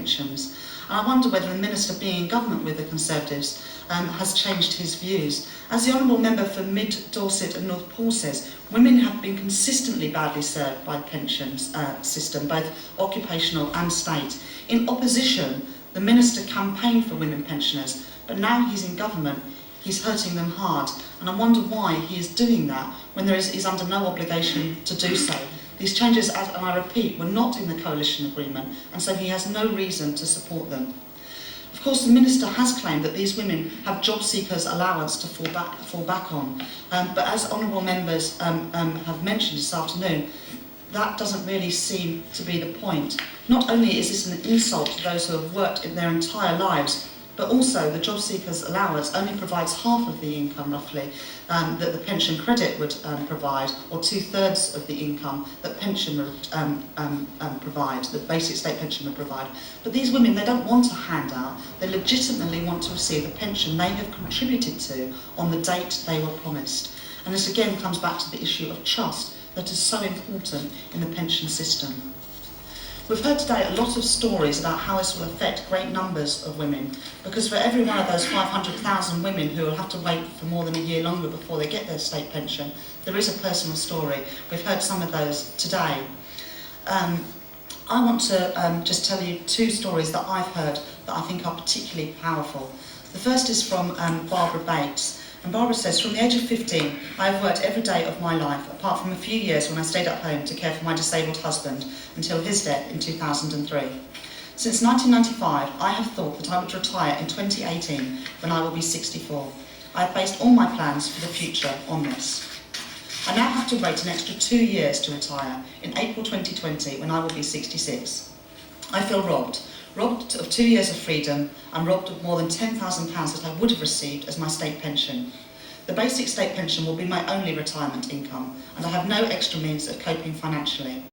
pensions. And I wonder whether the Minister, being in government with the Conservatives, has changed his views. As the Honourable Member for Mid Dorset and North Poole says, women have been consistently badly served by the pensions system, both occupational and state. In opposition, the Minister campaigned for women pensioners, but now he's in government, he's hurting them hard. And I wonder why he is doing that when he's under no obligation to do so. These changes, and I repeat, were not in the coalition agreement, and so he has no reason to support them. Of course, the Minister has claimed that these women have job seekers' allowance to fall back on, but as honourable members have mentioned this afternoon, that doesn't really seem to be the point. Not only is this an insult to those who have worked in their entire lives, but also the job seekers' allowance only provides half of the income, roughly, that the pension credit would provide, or 2/3 of the income that pension would provide, the basic state pension would provide. But these women, they don't want a handout. They legitimately want to receive the pension they have contributed to on the date they were promised. And this again comes back to the issue of trust that is so important in the pension system. We've heard today a lot of stories about how this will affect great numbers of women, because for every one of those 500,000 women who will have to wait for more than a year longer before they get their state pension, there is a personal story. We've heard some of those today. I want to just tell you two stories that I've heard that I think are particularly powerful. The first is from Barbara Bates. And Barbara says, from the age of 15, I have worked every day of my life, apart from a few years when I stayed at home to care for my disabled husband until his death in 2003. Since 1995, I have thought that I would retire in 2018 when I will be 64. I have based all my plans for the future on this. I now have to wait an extra 2 years to retire, in April 2020, when I will be 66. I feel robbed of 2 years of freedom and robbed of more than £10,000 that I would have received as my state pension. The basic state pension will be my only retirement income, and I have no extra means of coping financially.